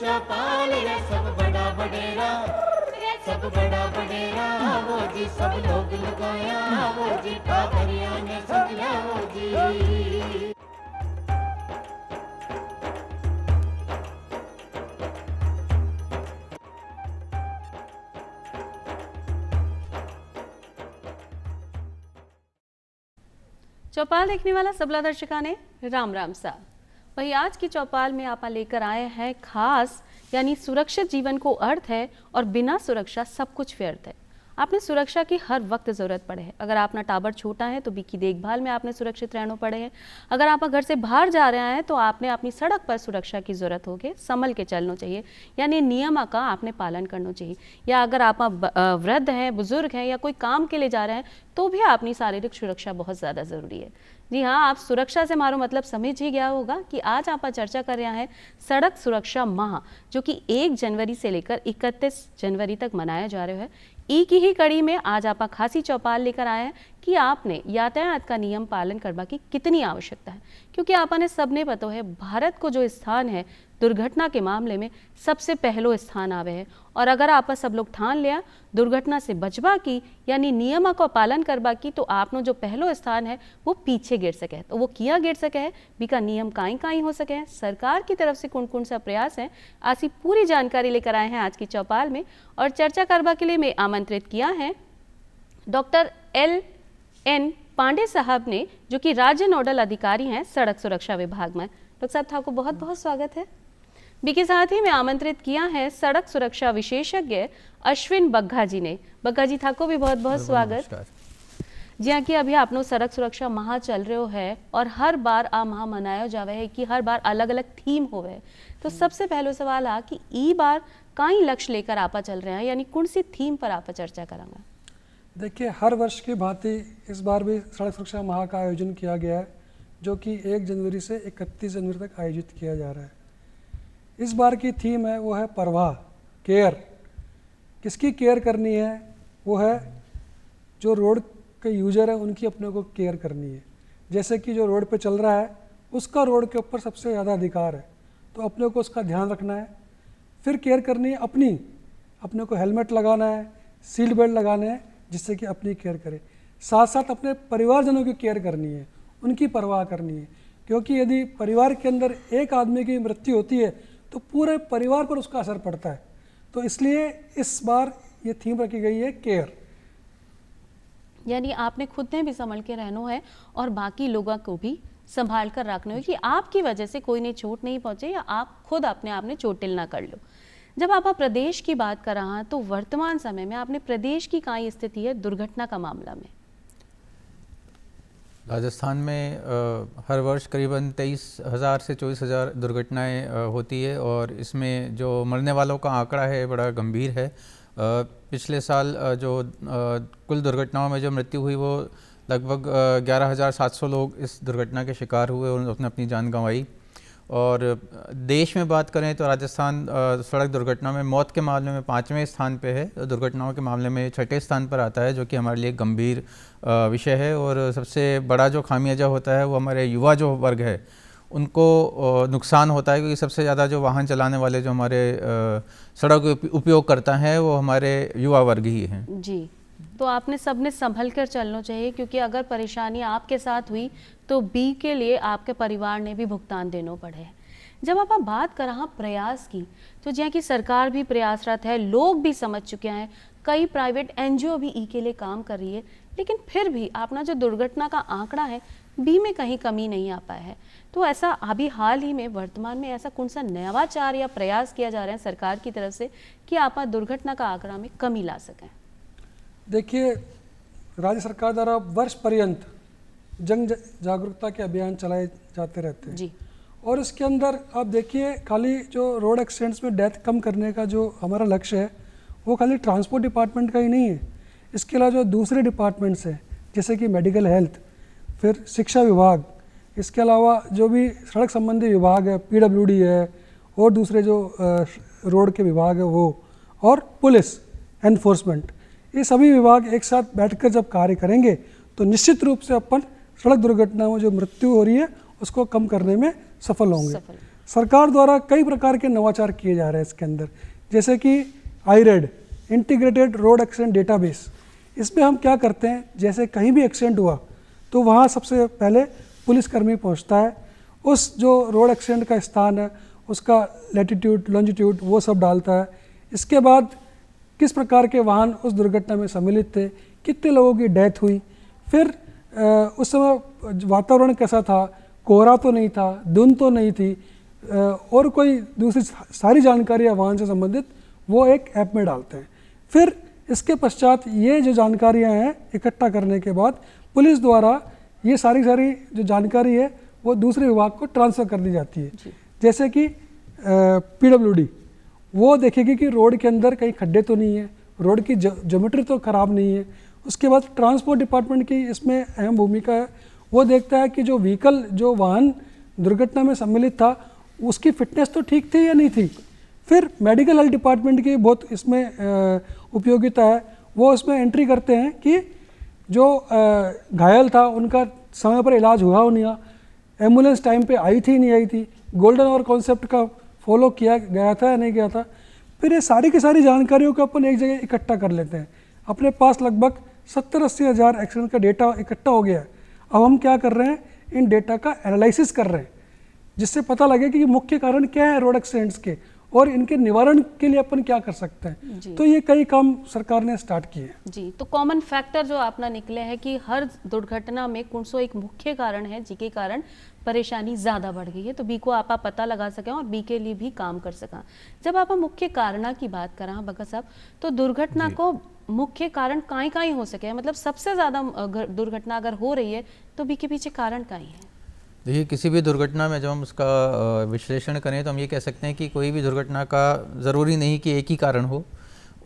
चौपाल रे सब बड़ा बडेरा, सब बड़ा बडेरा वो जी, सब लोग लगाया वो जी, पादरिया ने संगला वो जी। चौपाल देखने वाला सबला दर्शका ने राम राम सा। वही आज की चौपाल में आप लेकर आए हैं खास, यानी सुरक्षित जीवन को अर्थ है और बिना सुरक्षा सब कुछ व्यर्थ है। आपने सुरक्षा की हर वक्त ज़रूरत पड़े है। अगर आपका टाबर छोटा है तो बी की देखभाल में आपने सुरक्षित रहना पड़े है। अगर आप घर से बाहर जा रहे हैं तो आपने अपनी सड़क पर सुरक्षा की ज़रूरत होगी, संभल के चलना चाहिए, यानी नियम का आपने पालन करना चाहिए। या अगर आप वृद्ध हैं, बुजुर्ग हैं या कोई काम के लिए जा रहे हैं तो भी अपनी शारीरिक सुरक्षा बहुत ज़्यादा ज़रूरी है। जी हाँ, आप सुरक्षा से मारो मतलब समझ ही गया होगा कि आज आप चर्चा कर रहे हैं सड़क सुरक्षा माह, जो कि 1 जनवरी से लेकर 31 जनवरी तक मनाया जा रहा है। ई की ही कड़ी में आज आप खासी चौपाल लेकर आए हैं कि आपने यातायात का नियम पालन करवा की कितनी आवश्यकता है, क्योंकि आपने सबने पता है भारत को जो स्थान है दुर्घटना के मामले में सबसे पहलो स्थान आवे है। और अगर आप सब लोग ठान लिया दुर्घटना से बचवा की, यानी नियम को पालन करवा की, तो आपनो जो पहलो स्थान है वो पीछे गिर सके। तो वो किया गिर सके है, बीका नियम काई काई हो सके हैं, सरकार की तरफ से कौन कौन सा प्रयास है, ऐसी पूरी जानकारी लेकर आए हैं आज की चौपाल में। और चर्चा करवा के लिए मैं आमंत्रित किया है डॉक्टर LN पांडे साहब ने, जो कि राज्य नोडल अधिकारी हैं सड़क सुरक्षा विभाग में। डॉक्टर साहब आपको बहुत बहुत स्वागत है। बी के साथ ही मैं आमंत्रित किया है सड़क सुरक्षा विशेषज्ञ अश्विन बग्घा जी ने। बग्घा जी थाको भी बहुत बहुत स्वागत। जी हाँ, कि अभी आपनो सड़क सुरक्षा माह चल रहे हो है और हर बार आ माह मनाया जावे है कि हर बार अलग अलग थीम होवे। तो सबसे पहलो सवाल आ कि ई बार काई लक्ष्य लेकर आपा चल रहे हैं, यानी कौन सी थीम पर आपा चर्चा करेंगे? देखिए, हर वर्ष की भांति इस बार भी सड़क सुरक्षा माह का आयोजन किया गया है, जो कि 1 जनवरी से 31 जनवरी तक आयोजित किया जा रहा है। इस बार की थीम है वो है परवाह, केयर। किसकी केयर करनी है? वो है जो रोड के यूजर है उनकी अपने को केयर करनी है। जैसे कि जो रोड पे चल रहा है उसका रोड के ऊपर सबसे ज़्यादा अधिकार है, तो अपने को उसका ध्यान रखना है। फिर केयर करनी है अपने को हेलमेट लगाना है, सीट बेल्ट लगाना है, जिससे कि अपनी केयर करे। साथ साथ अपने परिवारजनों की केयर करनी है, उनकी परवाह करनी है, क्योंकि यदि परिवार के अंदर एक आदमी की मृत्यु होती है तो पूरे परिवार पर उसका असर पड़ता है। तो इसलिए इस बार ये थीम रखी गई है केयर, यानी आपने खुद ने भी संभल के रहना है और बाकी लोगों को भी संभाल कर रखना है कि आपकी वजह से कोई ने चोट नहीं पहुंचे या आप खुद अपने आप ने चोटिल ना कर लो। जब आप प्रदेश की बात कर रहा हैं तो वर्तमान समय में आपने प्रदेश की कई स्थिति है दुर्घटना का मामला में? राजस्थान में हर वर्ष करीबन 23,000 से 24,000 दुर्घटनाएं होती है और इसमें जो मरने वालों का आंकड़ा है बड़ा गंभीर है। पिछले साल जो कुल दुर्घटनाओं में जो मृत्यु हुई वो लगभग 11,700 लोग इस दुर्घटना के शिकार हुए और उन्होंने अपनी जान गंवाई। और देश में बात करें तो राजस्थान सड़क दुर्घटना में मौत के मामले में 5वें स्थान पे है, दुर्घटनाओं के मामले में 6ठे स्थान पर आता है, जो कि हमारे लिए गंभीर विषय है। और सबसे बड़ा जो खामियाजा होता है वो हमारे युवा जो वर्ग है उनको नुकसान होता है, क्योंकि सबसे ज़्यादा जो वाहन चलाने वाले जो हमारे सड़क उपयोग करता है वो हमारे युवा वर्ग ही हैं। जी, तो आपने सबने संभल कर चलना चाहिए, क्योंकि अगर परेशानी आपके साथ हुई तो बी के लिए आपके परिवार ने भी भुगतान देना पड़े। जब आप बात कर रहा प्रयास की, तो जहाँ की सरकार भी प्रयासरत है, लोग भी समझ चुके हैं, कई प्राइवेट NGO भी ई के लिए काम कर रही है, लेकिन फिर भी अपना जो दुर्घटना का आंकड़ा है बी में कहीं कमी नहीं आ पाया है। तो ऐसा अभी हाल ही में वर्तमान में ऐसा कौन सा नवाचार या प्रयास किया जा रहा है सरकार की तरफ से कि आप दुर्घटना का आंकड़ा में कमी ला सकें? देखिए, राज्य सरकार द्वारा वर्ष पर्यंत जन जागरूकता के अभियान चलाए जाते रहते हैं जी। और इसके अंदर आप देखिए, खाली जो रोड एक्सीडेंट्स में डेथ कम करने का जो हमारा लक्ष्य है वो खाली ट्रांसपोर्ट डिपार्टमेंट का ही नहीं है। इसके अलावा जो दूसरे डिपार्टमेंट्स हैं जैसे कि मेडिकल हेल्थ, फिर शिक्षा विभाग, इसके अलावा जो भी सड़क संबंधी विभाग है, PWD है और दूसरे जो रोड के विभाग है वो, और पुलिस एनफोर्समेंट, ये सभी विभाग एक साथ बैठकर जब कार्य करेंगे तो निश्चित रूप से अपन सड़क दुर्घटनाओं में जो मृत्यु हो रही है उसको कम करने में सफल होंगे। सरकार द्वारा कई प्रकार के नवाचार किए जा रहे हैं इसके अंदर, जैसे कि IRED integrated road accident database. इसमें हम क्या करते हैं, जैसे कहीं भी एक्सीडेंट हुआ तो वहाँ सबसे पहले पुलिसकर्मी पहुँचता है, उस जो रोड एक्सीडेंट का स्थान है उसका लैटिट्यूड लॉन्जिट्यूड वो सब डालता है। इसके बाद किस प्रकार के वाहन उस दुर्घटना में सम्मिलित थे, कितने लोगों की डेथ हुई, फिर उस समय वातावरण कैसा था, कोहरा तो नहीं था, धुंध तो नहीं थी, और कोई दूसरी सारी जानकारियाँ वाहन से संबंधित वो एक ऐप में डालते हैं। फिर इसके पश्चात ये जो जानकारियाँ हैं इकट्ठा करने के बाद पुलिस द्वारा ये सारी जो जानकारी है वो दूसरे विभाग को ट्रांसफ़र कर दी जाती है। जैसे कि PWD वो देखेगी कि रोड के अंदर कहीं खड्डे तो नहीं है, रोड की ज्योमेट्री तो ख़राब नहीं है। उसके बाद ट्रांसपोर्ट डिपार्टमेंट की इसमें अहम भूमिका है, वो देखता है कि जो व्हीकल जो वाहन दुर्घटना में सम्मिलित था उसकी फिटनेस तो ठीक थी या नहीं थी। फिर मेडिकल हेल्थ डिपार्टमेंट की बहुत इसमें उपयोगिता है, वो उसमें एंट्री करते हैं कि जो घायल था उनका समय पर इलाज हुआ नहीं हुआ, एम्बुलेंस टाइम पे आई थी नहीं आई थी, गोल्डन आवर कॉन्सेप्ट का फॉलो किया गया था या नहीं किया था। फिर ये सारी की सारी जानकारियों को अपन एक जगह इकट्ठा कर लेते हैं। अपने पास लगभग 70-80 हज़ार एक्सीडेंट का डेटा इकट्ठा हो गया है। अब हम क्या कर रहे हैं, इन डेटा का एनालिसिस कर रहे हैं, जिससे पता लगे कि मुख्य कारण क्या है रोड एक्सीडेंट्स के और इनके निवारण के लिए अपन क्या कर सकते हैं। तो ये कई काम सरकार ने स्टार्ट किए हैं। जी, तो कॉमन फैक्टर जो अपना निकले है कि हर दुर्घटना में कौन सो एक मुख्य कारण है जिसके कारण परेशानी ज़्यादा बढ़ गई है, तो बी को आप पता लगा सकें और बी के लिए भी काम कर सकें। जब आप मुख्य कारण की बात करा भगत साहब, तो दुर्घटना को मुख्य कारण काई हो सके, मतलब सबसे ज़्यादा दुर्घटना अगर हो रही है तो बी के पीछे कारण काई है? देखिए, किसी भी दुर्घटना में जब हम उसका विश्लेषण करें तो हम ये कह सकते हैं कि कोई भी दुर्घटना का ज़रूरी नहीं कि एक ही कारण हो,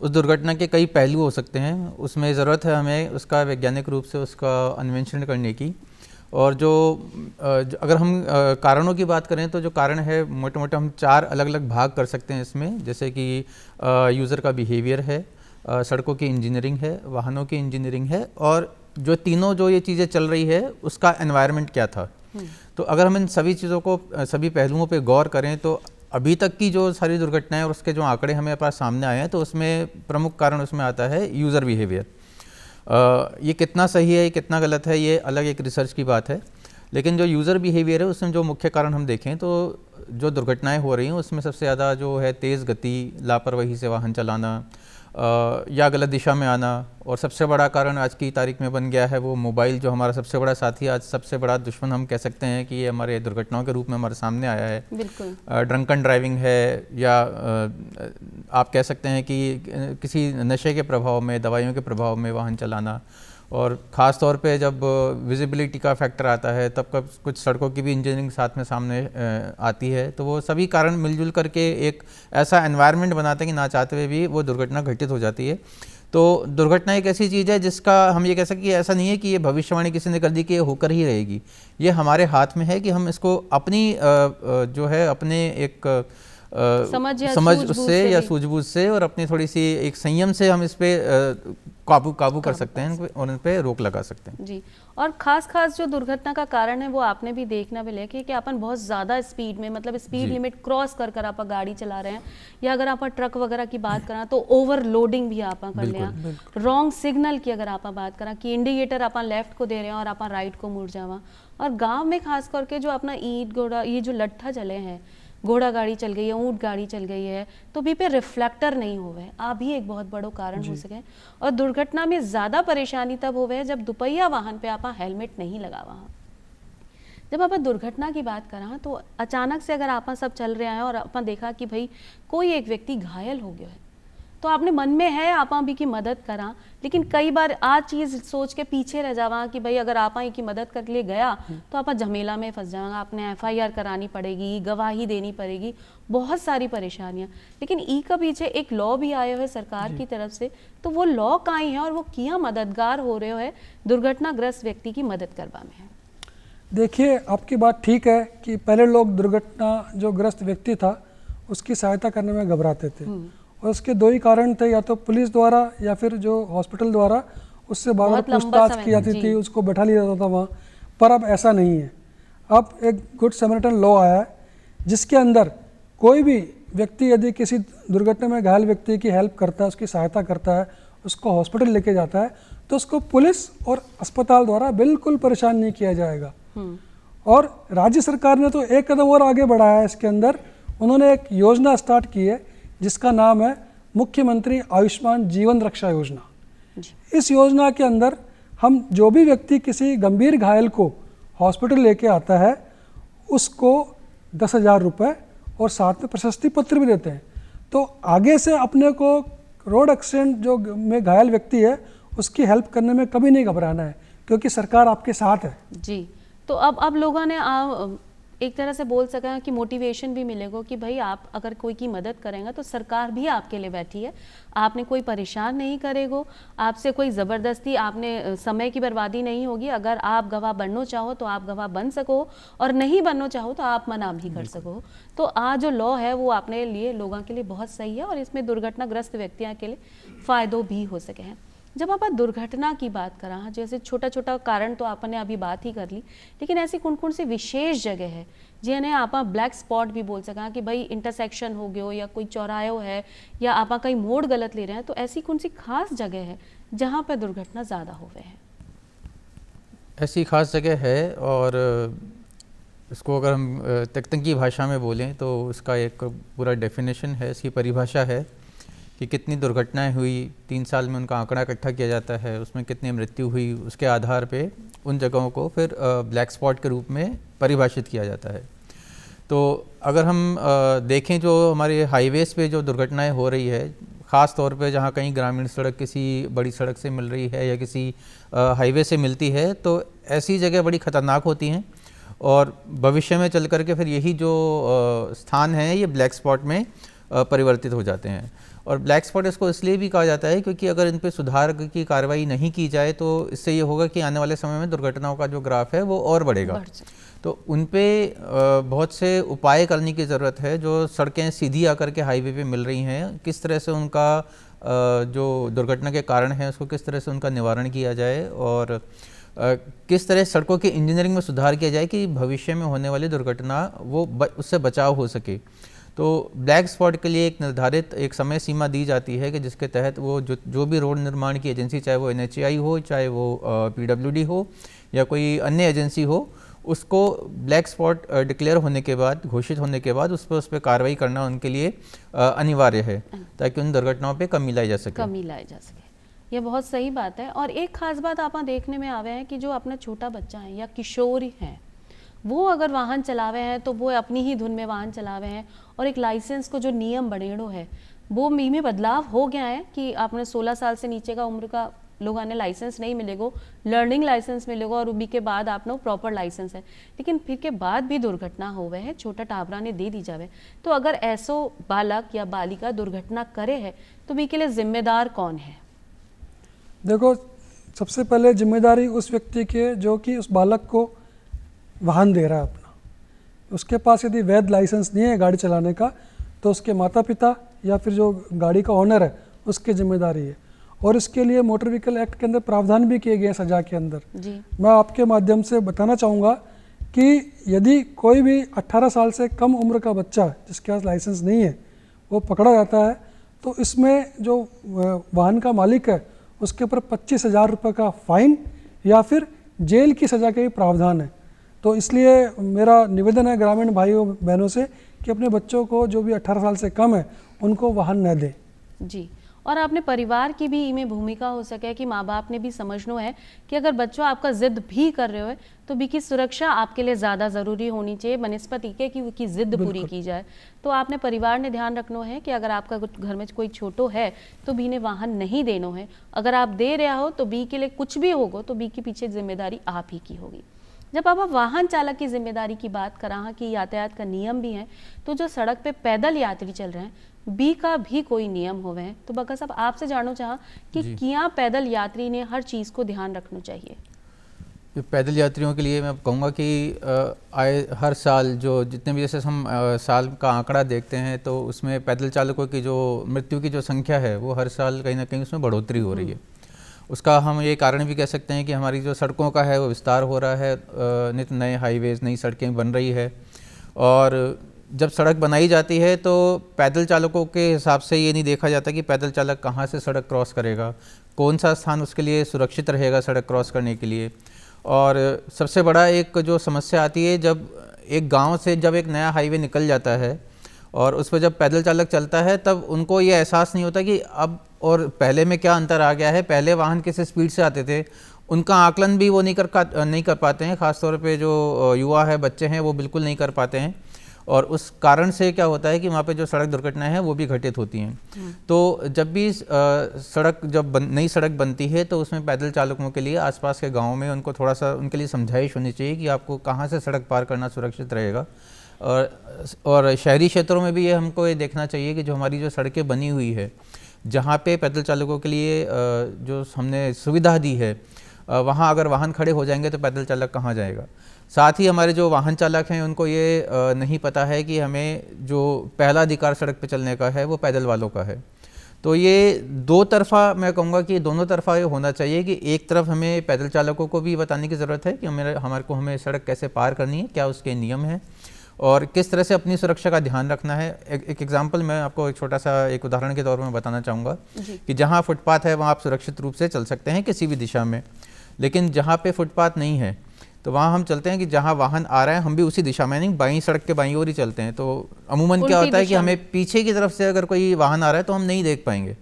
उस दुर्घटना के कई पहलू हो सकते हैं। उसमें ज़रूरत है हमें उसका वैज्ञानिक रूप से उसका अन्वेषण करने की। और जो अगर हम कारणों की बात करें तो जो कारण है मोटे मोटे हम 4 अलग अलग भाग कर सकते हैं इसमें, जैसे कि यूज़र का बिहेवियर है, सड़कों की इंजीनियरिंग है, वाहनों की इंजीनियरिंग है, और जो तीनों जो ये चीज़ें चल रही है उसका एनवायरनमेंट क्या था। तो अगर हम इन सभी चीज़ों को, सभी पहलुओं पे गौर करें तो अभी तक की जो सारी दुर्घटनाएं और उसके जो आंकड़े हमें पास सामने आए हैं, तो उसमें प्रमुख कारण उसमें आता है यूज़र बिहेवियर। ये कितना सही है, कितना गलत है, ये अलग एक रिसर्च की बात है। लेकिन जो यूज़र बिहेवियर है उसमें जो मुख्य कारण हम देखें तो जो दुर्घटनाएं हो रही हैं उसमें सबसे ज़्यादा जो है तेज़ गति, लापरवाही से वाहन चलाना या गलत दिशा में आना, और सबसे बड़ा कारण आज की तारीख में बन गया है वो मोबाइल, जो हमारा सबसे बड़ा साथी, आज सबसे बड़ा दुश्मन हम कह सकते हैं कि ये हमारे दुर्घटनाओं के रूप में हमारे सामने आया है। बिल्कुल। ड्रंकन ड्राइविंग है, या आप कह सकते हैं कि किसी नशे के प्रभाव में, दवाइयों के प्रभाव में वाहन चलाना, और ख़ास तौर पे जब विजिबिलिटी का फैक्टर आता है तब कब कुछ सड़कों की भी इंजीनियरिंग साथ में सामने आती है। तो वो सभी कारण मिलजुल करके एक ऐसा एनवायरनमेंट बनाते हैं कि ना चाहते हुए भी वो दुर्घटना घटित हो जाती है। तो दुर्घटना एक ऐसी चीज़ है जिसका हम ये कह सकते हैं कि ऐसा नहीं है कि ये भविष्यवाणी किसी ने कर दी कि ये होकर ही रहेगी। ये हमारे हाथ में है कि हम इसको अपनी जो है अपने एक समझ उससे या सूझबूझ से और अपनी थोड़ी सी एक संयम से हम इस पे काबू कर सकते हैं और इन पे रोक लगा सकते हैं। जी, और खास जो दुर्घटना का कारण है वो आपने भी देखना भी लेके कि अपन बहुत ज़्यादा स्पीड में, मतलब स्पीड लिमिट क्रॉस कर आप गाड़ी चला रहे हैं, या अगर आप ट्रक वगैरह की बात करा तो ओवरलोडिंग भी आप कर लिया, रॉन्ग सिग्नल की अगर आप बात करा कि इंडिकेटर आप लेफ्ट को दे रहे हैं और आप राइट को मुड़ जावा। और गाँव में खास करके जो अपना ईंट घोड़ा, ये जो लट्ठा चले हैं, घोड़ा गाड़ी चल गई है, ऊँट गाड़ी चल गई है, तो भी पे रिफ्लेक्टर नहीं होवे, आ भी एक बहुत बड़ो कारण हो सके। और दुर्घटना में ज़्यादा परेशानी तब होवे जब दुपहिया वाहन पे आप हेलमेट नहीं लगावा। जब आप दुर्घटना की बात करा तो अचानक से अगर आप सब चल रहे हैं और आप देखा कि भाई कोई एक व्यक्ति घायल हो गया है, तो आपने मन में है आप भी की मदद करा, लेकिन कई बार आ चीज़ सोच के पीछे रह जावा कि भाई अगर आप की मदद कर लिए गया तो आप झमेला में फंस जाएगा, आपने FIR करानी पड़ेगी, गवाही देनी पड़ेगी, बहुत सारी परेशानियां। लेकिन ई का पीछे एक लॉ भी आया है सरकार की तरफ से, तो वो लॉ काई है और वो किया मददगार हो रहे है दुर्घटनाग्रस्त व्यक्ति की मदद करवा में है। देखिए, आपकी बात ठीक है कि पहले लोग दुर्घटना जो ग्रस्त व्यक्ति था उसकी सहायता करने में घबराते थे, और उसके 2 ही कारण थे, या तो पुलिस द्वारा या फिर जो हॉस्पिटल द्वारा उससे बार-बार पूछताछ की जाती थी, उसको बैठा लिया जाता था वहाँ। पर अब ऐसा नहीं है। अब एक गुड समरिटन लॉ आया है जिसके अंदर कोई भी व्यक्ति यदि किसी दुर्घटना में घायल व्यक्ति की हेल्प करता है, उसकी सहायता करता है, उसको हॉस्पिटल लेके जाता है, तो उसको पुलिस और अस्पताल द्वारा बिल्कुल परेशान नहीं किया जाएगा। और राज्य सरकार ने तो एक कदम और आगे बढ़ाया है इसके अंदर। उन्होंने एक योजना स्टार्ट की है जिसका नाम है मुख्यमंत्री आयुष्मान जीवन रक्षा योजना। इस योजना के अंदर हम जो भी व्यक्ति किसी गंभीर घायल को हॉस्पिटल लेके आता है उसको 10,000 रुपये और साथ में प्रशस्ति पत्र भी देते हैं। तो आगे से अपने को रोड एक्सीडेंट जो में घायल व्यक्ति है उसकी हेल्प करने में कभी नहीं घबराना है, क्योंकि सरकार आपके साथ है। जी, तो अब लोगों ने एक तरह से बोल सका है कि मोटिवेशन भी मिलेगा कि भाई आप अगर कोई की मदद करेंगे तो सरकार भी आपके लिए बैठी है, आपने कोई परेशान नहीं करेगो, आपसे कोई ज़बरदस्ती आपने समय की बर्बादी नहीं होगी। अगर आप गवाह बनना चाहो तो आप गवाह बन सको और नहीं बनना चाहो तो आप मना भी कर सको। तो आज जो लॉ है वो अपने लिए लोगों के लिए बहुत सही है और इसमें दुर्घटनाग्रस्त व्यक्तियों के लिए फ़ायदों भी हो सके हैं। जब आप दुर्घटना की बात करा, जैसे छोटा छोटा कारण तो आपने अभी बात ही कर ली, लेकिन ऐसी कौन कौन सी विशेष जगह है जिन्हें आप ब्लैक स्पॉट भी बोल सका कि भाई इंटरसेक्शन हो गयो या कोई चौरायो है या आप कहीं मोड़ गलत ले रहे हैं, तो ऐसी कौन सी खास जगह है जहाँ पर दुर्घटना ज़्यादा हुए हैं? ऐसी खास जगह है और इसको अगर हम तकनीकी भाषा में बोलें तो इसका एक पूरा डेफिनेशन है, इसकी परिभाषा है कि कितनी दुर्घटनाएं हुई 3 साल में, उनका आंकड़ा इकट्ठा किया जाता है, उसमें कितनी मृत्यु हुई, उसके आधार पे उन जगहों को फिर ब्लैक स्पॉट के रूप में परिभाषित किया जाता है। तो अगर हम देखें जो हमारे हाईवेज़ पे जो दुर्घटनाएं हो रही है, ख़ास तौर पे जहाँ कहीं ग्रामीण सड़क किसी बड़ी सड़क से मिल रही है या किसी हाईवे से मिलती है, तो ऐसी जगह बड़ी ख़तरनाक होती हैं और भविष्य में चल कर के फिर यही जो स्थान हैं ये ब्लैक स्पॉट में परिवर्तित हो जाते हैं। और ब्लैक स्पॉट इसको इसलिए भी कहा जाता है क्योंकि अगर इन पे सुधार की कार्रवाई नहीं की जाए तो इससे ये होगा कि आने वाले समय में दुर्घटनाओं का जो ग्राफ है वो और बढ़ेगा। तो उन पे बहुत से उपाय करने की ज़रूरत है। जो सड़कें सीधी आकर के हाईवे पे मिल रही हैं, किस तरह से उनका जो दुर्घटना के कारण है उसको किस तरह से उनका निवारण किया जाए और किस तरह सड़कों की इंजीनियरिंग में सुधार किया जाए कि भविष्य में होने वाली दुर्घटना वो उससे बचाव हो सके। तो ब्लैक स्पॉट के लिए एक निर्धारित एक समय सीमा दी जाती है कि जिसके तहत वो जो भी रोड निर्माण की एजेंसी, चाहे वो NHAI हो, चाहे वो PWD हो या कोई अन्य एजेंसी हो, उसको ब्लैक स्पॉट डिक्लेयर होने के बाद, घोषित होने के बाद उस पर कार्रवाई करना उनके लिए अनिवार्य है ताकि उन दुर्घटनाओं पर कमी लाई जा सके। ये बहुत सही बात है। और एक खास बात आप देखने में आवे है कि जो अपना छोटा बच्चा है या किशोर हैं, वो अगर वाहन चलावे हैं तो वो अपनी ही धुन में वाहन चलावे हैं। और एक लाइसेंस को जो नियम बनेड़ो है वो में बदलाव हो गया है कि आपने 16 साल से नीचे का उम्र का लोगों ने लाइसेंस नहीं मिलेगा, लर्निंग लाइसेंस मिलेगा और उबी के बाद आपने प्रॉपर लाइसेंस है। लेकिन फिर के बाद भी दुर्घटना होवे है, छोटा टाबरा ने दे दी जावे, तो अगर ऐसो बालक या बालिका दुर्घटना करे है तो भी के लिए जिम्मेदार कौन है? देखो, सबसे पहले जिम्मेदारी उस व्यक्ति की जो कि उस बालक को वाहन दे रहा है अपना। उसके पास यदि वैध लाइसेंस नहीं है गाड़ी चलाने का तो उसके माता पिता या फिर जो गाड़ी का ओनर है उसकी जिम्मेदारी है। और इसके लिए मोटर व्हीकल एक्ट के अंदर प्रावधान भी किए गए हैं सजा के अंदर। मैं आपके माध्यम से बताना चाहूँगा कि यदि कोई भी 18 साल से कम उम्र का बच्चा जिसके पास लाइसेंस नहीं है वो पकड़ा जाता है तो इसमें जो वाहन का मालिक है उसके ऊपर 25,000 रुपये का फाइन या फिर जेल की सज़ा के भी प्रावधान है। तो इसलिए मेरा निवेदन है ग्रामीण भाइयों बहनों से कि अपने बच्चों को जो भी 18 साल से कम है उनको वाहन न दें। जी, और आपने परिवार की भी इमें भूमिका हो सके कि माँ बाप ने भी समझना है कि अगर बच्चों आपका जिद भी कर रहे हो तो भी की सुरक्षा आपके लिए ज़्यादा ज़रूरी होनी चाहिए बनस्पति के कि उसकी जिद पूरी की जाए। तो आपने परिवार ने ध्यान रखना है कि अगर आपका घर में कोई छोटो है तो बी ने वाहन नहीं देना है। अगर आप दे रहा हो तो बी के लिए कुछ भी होगा तो बी के पीछे जिम्मेदारी आप ही की होगी। जब आप वाहन चालक की जिम्मेदारी की बात करा कि यातायात का नियम भी है, तो जो सड़क पे पैदल यात्री चल रहे हैं बी का भी कोई नियम होवे हैं। तो बका साहब आपसे जानना चाहा कि क्या पैदल यात्री ने हर चीज़ को ध्यान रखना चाहिए? पैदल यात्रियों के लिए मैं कहूँगा कि हर साल जो जितने भी जैसे हम साल का आंकड़ा देखते हैं तो उसमें पैदल चालकों की जो मृत्यु की जो संख्या है वो हर साल कहीं ना कहीं उसमें बढ़ोतरी हो रही है। उसका हम ये कारण भी कह सकते हैं कि हमारी जो सड़कों का है वो विस्तार हो रहा है, नित नए हाईवेज़, नई सड़कें बन रही है और जब सड़क बनाई जाती है तो पैदल चालकों के हिसाब से ये नहीं देखा जाता कि पैदल चालक कहाँ से सड़क क्रॉस करेगा, कौन सा स्थान उसके लिए सुरक्षित रहेगा सड़क क्रॉस करने के लिए। और सबसे बड़ा एक जो समस्या आती है, जब एक गांव से जब एक नया हाईवे निकल जाता है और उस पर जब पैदल चालक चलता है, तब उनको ये एहसास नहीं होता कि अब और पहले में क्या अंतर आ गया है। पहले वाहन किस स्पीड से आते थे उनका आकलन भी वो नहीं कर पाते हैं, ख़ासतौर पे जो युवा है, बच्चे हैं, वो बिल्कुल नहीं कर पाते हैं। और उस कारण से क्या होता है कि वहाँ पे जो सड़क दुर्घटनाएं हैं वो भी घटित होती हैं। तो जब भी नई सड़क बनती है तो उसमें पैदल चालकों के लिए आसपास के गाँव में उनको थोड़ा सा उनके लिए समझाइश होनी चाहिए कि आपको कहाँ से सड़क पार करना सुरक्षित रहेगा। और शहरी क्षेत्रों में भी ये हमको ये देखना चाहिए कि जो हमारी जो सड़कें बनी हुई है, जहाँ पे पैदल चालकों के लिए जो हमने सुविधा दी है, वहाँ अगर वाहन खड़े हो जाएंगे तो पैदल चालक कहाँ जाएगा। साथ ही हमारे जो वाहन चालक हैं उनको ये नहीं पता है कि हमें जो पहला अधिकार सड़क पे चलने का है वो पैदल वालों का है। तो ये दो तरफा, मैं कहूँगा कि दोनों तरफा ये होना चाहिए कि एक तरफ हमें पैदल चालकों को भी बताने की ज़रूरत है कि हमें सड़क कैसे पार करनी है, क्या उसके नियम हैं और किस तरह से अपनी सुरक्षा का ध्यान रखना है। एक एग्जाम्पल मैं आपको एक छोटा सा एक उदाहरण के तौर पर बताना चाहूँगा कि जहाँ फुटपाथ है वहाँ आप सुरक्षित रूप से चल सकते हैं किसी भी दिशा में, लेकिन जहाँ पे फुटपाथ नहीं है तो वहाँ हम चलते हैं कि जहाँ वाहन आ रहा है हम भी उसी दिशा में, नहीं बाईं सड़क के बाईं ओर ही चलते हैं। तो अमूमन क्या होता है कि हमें पीछे की तरफ से अगर कोई वाहन आ रहा है तो हम नहीं देख पाएंगे।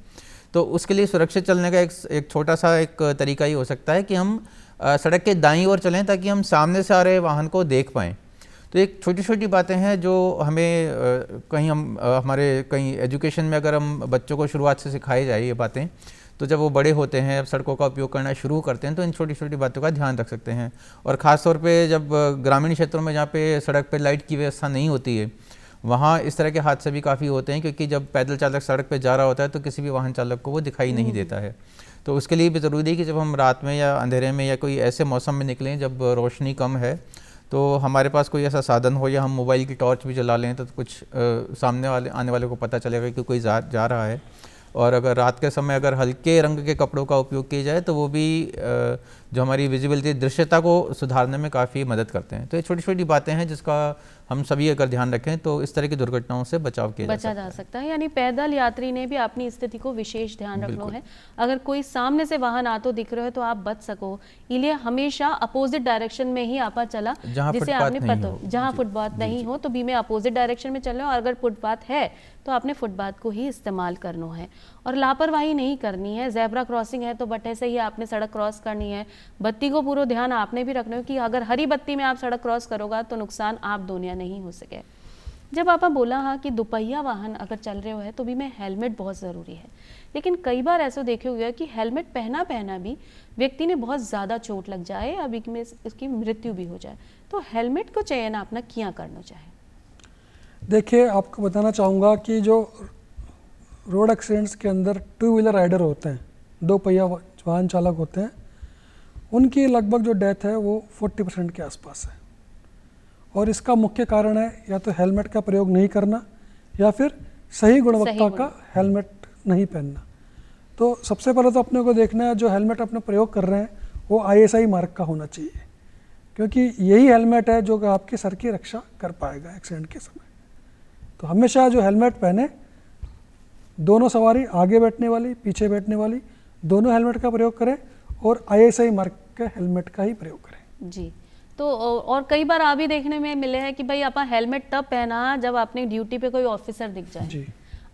तो उसके लिए सुरक्षित चलने का एक छोटा सा एक तरीका ही हो सकता है कि हम सड़क के दाईं ओर चलें ताकि हम सामने से आ रहे वाहन को देख पाएँ। तो एक छोटी छोटी बातें हैं जो हमें हमारे कहीं एजुकेशन में अगर हम बच्चों को शुरुआत से सिखाई जाए ये बातें, तो जब वो बड़े होते हैं, सड़कों का उपयोग करना शुरू करते हैं, तो इन छोटी छोटी बातों का ध्यान रख सकते हैं। और ख़ास तौर पे जब ग्रामीण क्षेत्रों में जहाँ पे सड़क पे लाइट की व्यवस्था नहीं होती है, वहाँ इस तरह के हादसे भी काफ़ी होते हैं, क्योंकि जब पैदल चालक सड़क पे जा रहा होता है तो किसी भी वाहन चालक को वो दिखाई नहीं देता है। तो उसके लिए भी ज़रूरी है कि जब हम रात में या अंधेरे में या कोई ऐसे मौसम में निकलें जब रोशनी कम है, तो हमारे पास कोई ऐसा साधन हो या हम मोबाइल की टॉर्च भी जला लें तो कुछ सामने आने वाले को पता चलेगा कि कोई जा रहा है। और अगर रात के समय अगर हल्के रंग के कपड़ों का उपयोग किया जाए तो वो भी जो हमारी विजिबिलिटी, दृश्यता को सुधारने में काफ़ी मदद करते हैं। तो ये छोटी छोटी बातें हैं जिसका हम सभी अगर ध्यान रखें तो इस तरह की दुर्घटनाओं से बचा जा सकता है। यानी पैदल यात्री ने भी अपनी स्थिति को विशेष ध्यान रखना है। अगर कोई सामने से वाहन आतो दिख रहे हो तो आप बच सको, इसलिए हमेशा अपोजिट डायरेक्शन में ही आपा चला, जिसे आपने पता जहाँ फुटपाथ नहीं हो तो भी में अपोजिट डायरेक्शन में चल रहे हो, और अगर फुटपाथ है तो आपने फुटपाथ को ही इस्तेमाल करना है और लापरवाही नहीं करनी है। ज़ेब्रा क्रॉसिंग है तो बटे से ही आपने सड़क क्रॉस करनी है। बत्ती को पूरा ध्यान आपने भी रखना है कि अगर हरी बत्ती में आप सड़क क्रॉस करोगा तो नुकसान आप दुनिया नहीं हो सके। जब आपा बोला हाँ कि दुपहिया वाहन अगर चल रहे हो है तो भी में हेलमेट बहुत ज़रूरी है, लेकिन कई बार ऐसा देखे हुए है कि हेलमेट पहना भी व्यक्ति ने बहुत ज़्यादा चोट लग जाए, अभी में इसकी मृत्यु भी हो जाए। तो हेलमेट को चयन अपना क्या करना चाहे? देखिए, आपको बताना चाहूँगा कि जो रोड एक्सीडेंट्स के अंदर टू व्हीलर राइडर होते हैं, दो पहिया वाहन चालक होते हैं, उनकी लगभग जो डेथ है वो 40% के आसपास है। और इसका मुख्य कारण है या तो हेलमेट का प्रयोग नहीं करना या फिर सही गुणवत्ता का हेलमेट नहीं पहनना। तो सबसे पहले तो अपने को देखना है जो हेलमेट अपने प्रयोग कर रहे हैं वो ISI मार्क का होना चाहिए, क्योंकि यही हेलमेट है जो आपके सर की रक्षा कर पाएगा एक्सीडेंट के समय। तो हमेशा जो हेलमेट पहने, दोनों सवारी आगे बैठने वाली पीछे बैठने वाली दोनों हेलमेट का प्रयोग करें और ISI मार्क के हेलमेट का ही प्रयोग करें। जी, तो और कई बार आप भी देखने में मिले हैं कि भाई आप हेलमेट तब पहना जब आपने ड्यूटी पे कोई ऑफिसर दिख जाए। जी,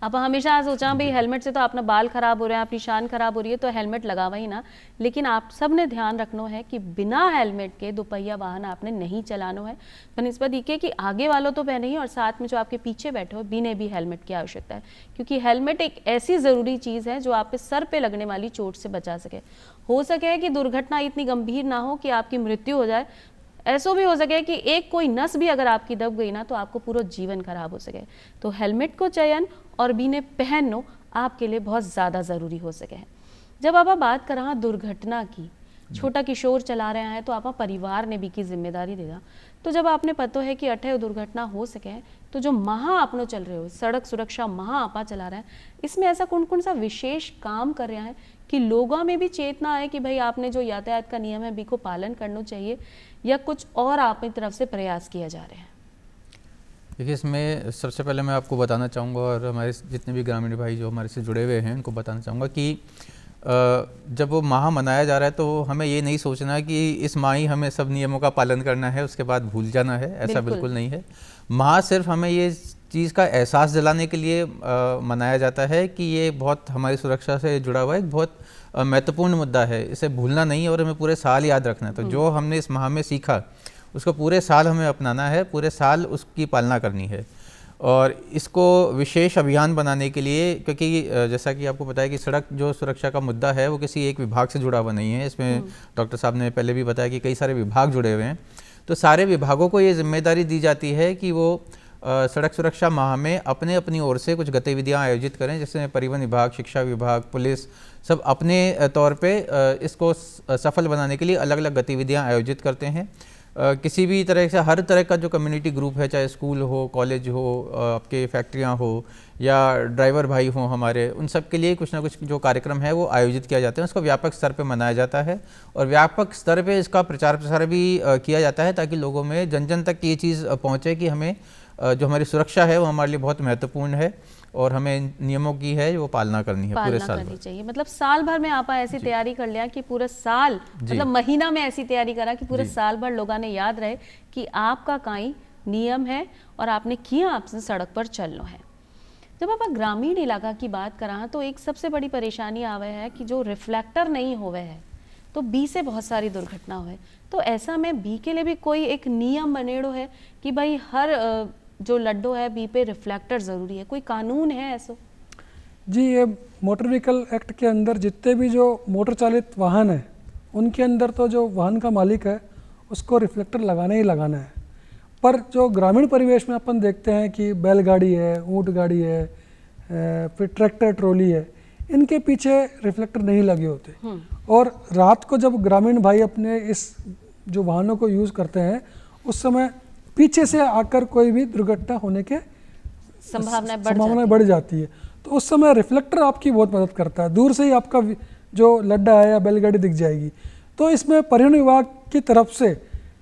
आप हमेशा सोचा भाई हेलमेट से तो अपना बाल खराब हो रहे हैं, अपनी शान खराब हो रही है, तो हेलमेट लगावा ही ना। लेकिन आप सब ने ध्यान रखना है कि बिना हेलमेट के दोपहिया वाहन आपने नहीं चलाना है। बनिस्बत ये कि आगे वालों तो पहने ही और साथ में जो आपके पीछे बैठे हो बिने भी हेलमेट की आवश्यकता है, क्योंकि हेलमेट एक ऐसी ज़रूरी चीज़ है जो आपके सर पे लगने वाली चोट से बचा सके। हो सके कि दुर्घटना इतनी गंभीर ना हो कि आपकी मृत्यु हो जाए, ऐसा भी हो सके कि एक कोई नस भी अगर आपकी दब गई ना तो आपको पूरा जीवन खराब हो सके। तो हेलमेट को चयन और बीने पहनो आपके लिए बहुत ज़्यादा ज़रूरी हो सके। जब आप बात कर रहा दुर्घटना की, छोटा किशोर चला रहे हैं तो आप परिवार ने भी की जिम्मेदारी देगा। तो जब आपने पता है कि अठे दुर्घटना हो सके तो जो महा आपनो चल रहे हो सड़क सुरक्षा महा आपा चला रहे हैं, इसमें ऐसा कौन कौन सा विशेष काम कर रहे हैं कि लोगों में भी चेतना है कि भाई आपने जो यातायात का नियम है बी को पालन करना चाहिए, या कुछ और आप की तरफ से प्रयास किया जा रहे हैं? देखिए, इसमें सबसे पहले मैं आपको बताना चाहूँगा और हमारे जितने भी ग्रामीण भाई जो हमारे से जुड़े हुए हैं उनको बताना चाहूँगा कि जब वो माह मनाया जा रहा है तो हमें ये नहीं सोचना कि इस माह ही हमें सब नियमों का पालन करना है, उसके बाद भूल जाना है, ऐसा बिल्कुल नहीं है। माह सिर्फ हमें ये चीज़ का एहसास दिलाने के लिए मनाया जाता है कि ये बहुत हमारी सुरक्षा से जुड़ा हुआ एक बहुत महत्वपूर्ण मुद्दा है, इसे भूलना नहीं और हमें पूरे साल याद रखना है। तो जो हमने इस माह में सीखा उसको पूरे साल हमें अपनाना है, पूरे साल उसकी पालना करनी है। और इसको विशेष अभियान बनाने के लिए, क्योंकि जैसा कि आपको पता है कि सड़क जो सुरक्षा का मुद्दा है वो किसी एक विभाग से जुड़ा हुआ नहीं है, इसमें डॉक्टर साहब ने पहले भी बताया कि कई सारे विभाग जुड़े हुए हैं। तो सारे विभागों को ये जिम्मेदारी दी जाती है कि वो सड़क सुरक्षा माह में अपनी ओर से कुछ गतिविधियां आयोजित करें, जैसे परिवहन विभाग, शिक्षा विभाग, पुलिस, सब अपने तौर पे इसको सफल बनाने के लिए अलग अलग गतिविधियां आयोजित करते हैं। किसी भी तरह से हर तरह का जो कम्युनिटी ग्रुप है, चाहे स्कूल हो, कॉलेज हो, आपके फैक्ट्रियां हो या ड्राइवर भाई हों हमारे, उन सब के लिए कुछ ना कुछ जो कार्यक्रम है वो आयोजित किया जाता है, उसको व्यापक स्तर पे मनाया जाता है और व्यापक स्तर पे इसका प्रचार प्रसार भी किया जाता है ताकि लोगों में जन जन तक ये चीज़ पहुँचे कि हमें जो हमारी सुरक्षा है वो हमारे लिए बहुत महत्वपूर्ण है और हमें नियमों की है वो पालना करनी है पूरे साल भर। चाहिए मतलब साल भर में आप ऐसी तैयारी कर लिया कि पूरा साल, मतलब महीना में ऐसी तैयारी करा कि पूरे साल भर लोगों ने याद रहे कि आपका काई नियम है और आपने किया, आपसे सड़क पर चलना है। जब आप ग्रामीण इलाका की बात करा तो एक सबसे बड़ी परेशानी आवे है कि जो रिफ्लेक्टर नहीं होवे है तो बी से बहुत सारी दुर्घटना हुए। तो ऐसा में बी के लिए भी कोई एक नियम बनेड़ो है कि भाई हर जो लड्डो है बी पे रिफ्लेक्टर ज़रूरी है, कोई कानून है ऐसा? जी, ये मोटर व्हीकल एक्ट के अंदर जितने भी जो मोटर चालित वाहन है उनके अंदर तो जो वाहन का मालिक है उसको रिफ्लेक्टर लगाना ही लगाना है। पर जो ग्रामीण परिवेश में अपन देखते हैं कि बैलगाड़ी है, ऊँट गाड़ी है, फिर ट्रैक्टर ट्रॉली है, इनके पीछे रिफ्लेक्टर नहीं लगे होते। और रात को जब ग्रामीण भाई अपने इस जो वाहनों को यूज़ करते हैं उस समय पीछे से आकर कोई भी दुर्घटना होने के संभावनाएं बढ़ जाती है। तो उस समय रिफ्लेक्टर आपकी बहुत मदद करता है, दूर से ही आपका जो लड्डा है या बैलगाड़ी दिख जाएगी। तो इसमें परिवहन विभाग की तरफ से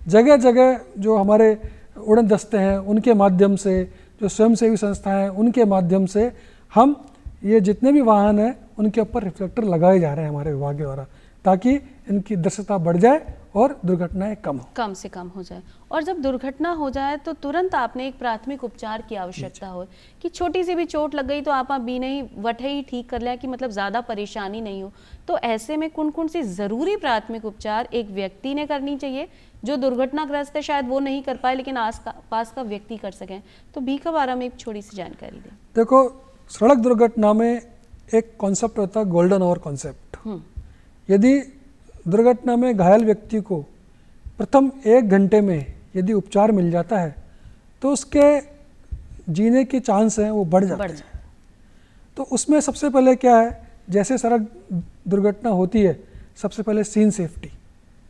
जगह जगह जो हमारे उड़न दस्ते हैं उनके माध्यम से, जो स्वयंसेवी संस्थाएं हैं उनके माध्यम से हम ये जितने भी वाहन हैं उनके ऊपर रिफ्लेक्टर लगाए जा रहे हैं हमारे विभाग द्वारा, ताकि इनकी दृश्यता बढ़ जाए और दुर्घटनाएं कम से कम हो जाए। और जब दुर्घटना हो जाए तो तुरंत आपने एक प्राथमिक उपचार की आवश्यकता हो कि छोटी सी भी चोट लग गई तो आप बी नहीं वठे ही ठीक कर लिया कि मतलब ज़्यादा परेशानी नहीं हो। तो ऐसे में कौन कौन सी ज़रूरी प्राथमिक उपचार एक व्यक्ति ने करनी चाहिए जो दुर्घटनाग्रस्त है, शायद वो नहीं कर पाए लेकिन आस पास का व्यक्ति कर सकें? तो बी के बारे में एक छोटी सी जानकारी दें। देखो, सड़क दुर्घटना में एक कॉन्सेप्ट होता है गोल्डन आवर कॉन्सेप्ट। यदि दुर्घटना में घायल व्यक्ति को प्रथम 1 घंटे में यदि उपचार मिल जाता है तो उसके जीने के चांस हैं वो बढ़ जाते हैं। तो उसमें सबसे पहले क्या है, जैसे सड़क दुर्घटना होती है सबसे पहले सीन सेफ्टी,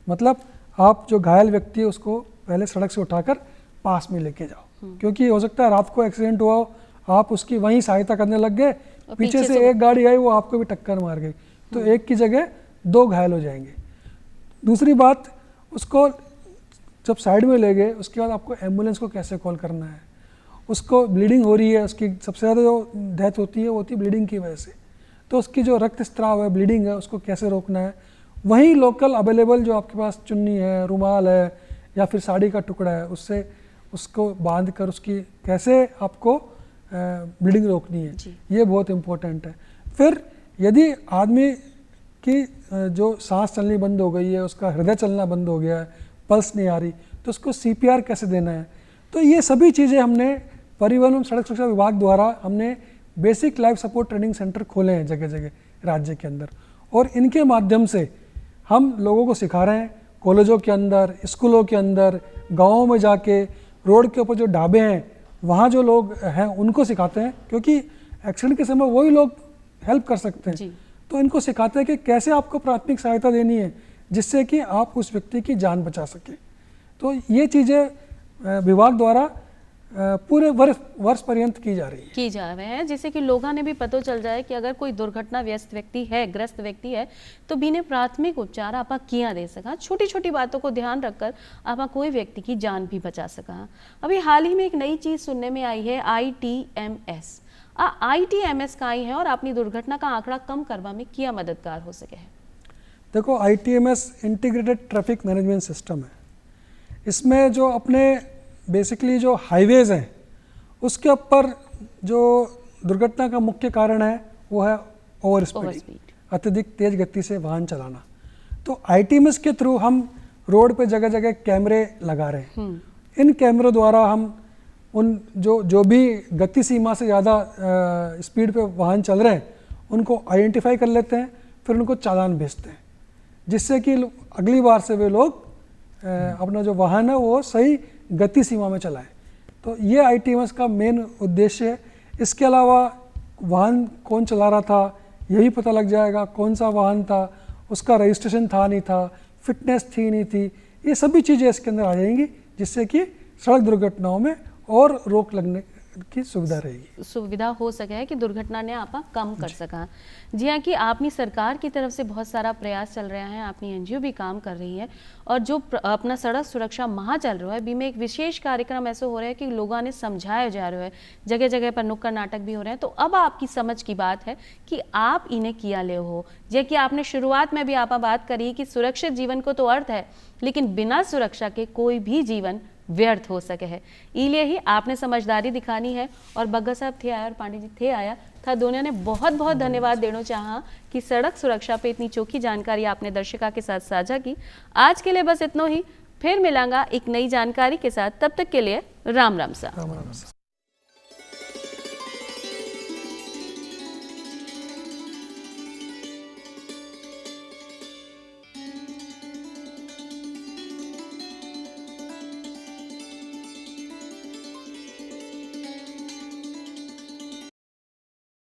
मतलब आप जो घायल व्यक्ति है उसको पहले सड़क से उठाकर पास में लेके जाओ, क्योंकि हो सकता है रात को एक्सीडेंट हुआ हो, आप उसकी वहीं सहायता करने लग गए, पीछे से एक गाड़ी आई वो आपको भी टक्कर मार गई, तो एक की जगह 2 घायल हो जाएंगे। दूसरी बात, उसको जब साइड में ले गए उसके बाद आपको एम्बुलेंस को कैसे कॉल करना है, उसको ब्लीडिंग हो रही है, उसकी सबसे ज़्यादा जो डेथ होती है वो होती है ब्लीडिंग की वजह से, तो उसकी जो रक्त स्त्राव है, ब्लीडिंग है, उसको कैसे रोकना है। वहीं लोकल अवेलेबल जो आपके पास चुन्नी है, रुमाल है या फिर साड़ी का टुकड़ा है, उससे उसको बांध कर उसकी कैसे आपको ब्लीडिंग रोकनी है, ये बहुत इम्पोर्टेंट है। फिर यदि आदमी कि जो सांस चलनी बंद हो गई है, उसका हृदय चलना बंद हो गया है, पल्स नहीं आ रही, तो उसको CPR कैसे देना है। तो ये सभी चीज़ें हमने परिवहन एवं सड़क सुरक्षा विभाग द्वारा हमने basic life support training centre खोले हैं जगह जगह राज्य के अंदर, और इनके माध्यम से हम लोगों को सिखा रहे हैं, कॉलेजों के अंदर, स्कूलों के अंदर, गाँवों में जाके, रोड के ऊपर जो ढाबे हैं वहाँ जो लोग हैं उनको सिखाते हैं, क्योंकि एक्सीडेंट के समय वही लोग हेल्प कर सकते हैं। तो इनको सिखाते हैं कि कैसे आपको प्राथमिक सहायता देनी है जिससे कि आप उस व्यक्ति की जान बचा सकें। तो ये चीज़ें विभाग द्वारा पूरे वर्ष पर्यंत की जा रही है। की जा रहे हैं, जिससे कि लोगों ने भी पता चल जाए कि अगर कोई दुर्घटना ग्रस्त व्यक्ति है तो बिना प्राथमिक उपचार आप किया दे सका। छोटी छोटी बातों को ध्यान रखकर आप कोई व्यक्ति की जान भी बचा सका। अभी हाल ही में एक नई चीज सुनने में आई है, ITMS। ITMS का आई है और अपनी दुर्घटना का आंकड़ा कम करवा में किया मददगार हो सके है। देखो, ITMS integrated traffic management system है। इसमें जो अपने बेसिकली जो हाईवेज़ हैं उसके ऊपर जो दुर्घटना का मुख्य कारण है वो है ओवर स्पीड, अत्यधिक तेज गति से वाहन चलाना। तो ITMS के थ्रू हम रोड पे जगह जगह कैमरे लगा रहे हैं। इन कैमरों द्वारा हम उन जो भी गति सीमा से ज़्यादा स्पीड पे वाहन चल रहे हैं उनको आइडेंटिफाई कर लेते हैं, फिर उनको चालान भेजते हैं, जिससे कि अगली बार से वे लोग अपना जो वाहन है वो सही गति सीमा में चलाएं। तो ये ITMS का मेन उद्देश्य है। इसके अलावा वाहन कौन चला रहा था ये भी पता लग जाएगा, कौन सा वाहन था, उसका रजिस्ट्रेशन था नहीं था, फिटनेस थी नहीं थी, ये सभी चीज़ें इसके अंदर आ जाएंगी, जिससे कि सड़क दुर्घटनाओं में और रोक लगने की सुविधा रहेगी, सुविधा हो सके कि दुर्घटना ने आप कम कर सका। जी हाँ, कि आपनी सरकार की तरफ से बहुत सारा प्रयास चल रहा है, अपनी NGO भी काम कर रही है और जो अपना सड़क सुरक्षा माह चल रहा है, बीमे एक विशेष कार्यक्रम ऐसे हो रहा है कि लोगों ने समझाया जा रहा है, जगह जगह पर नुक्कड़ नाटक भी हो रहे हैं। तो अब आपकी समझ की बात है कि आप इन्हें किया ले हो, जे कि आपने शुरुआत में भी आप बात करी कि सुरक्षित जीवन को तो अर्थ है, लेकिन बिना सुरक्षा के कोई भी जीवन व्यर्थ हो सके है। इसलिए ही आपने समझदारी दिखानी है और बग्गा साहब थे आया और पांडे जी थे आया था, दोनों ने बहुत बहुत धन्यवाद देना चाहा कि सड़क सुरक्षा पे इतनी चोखी जानकारी आपने दर्शका के साथ साझा की। आज के लिए बस इतना ही, फिर मिलांगा एक नई जानकारी के साथ, तब तक के लिए राम राम सा।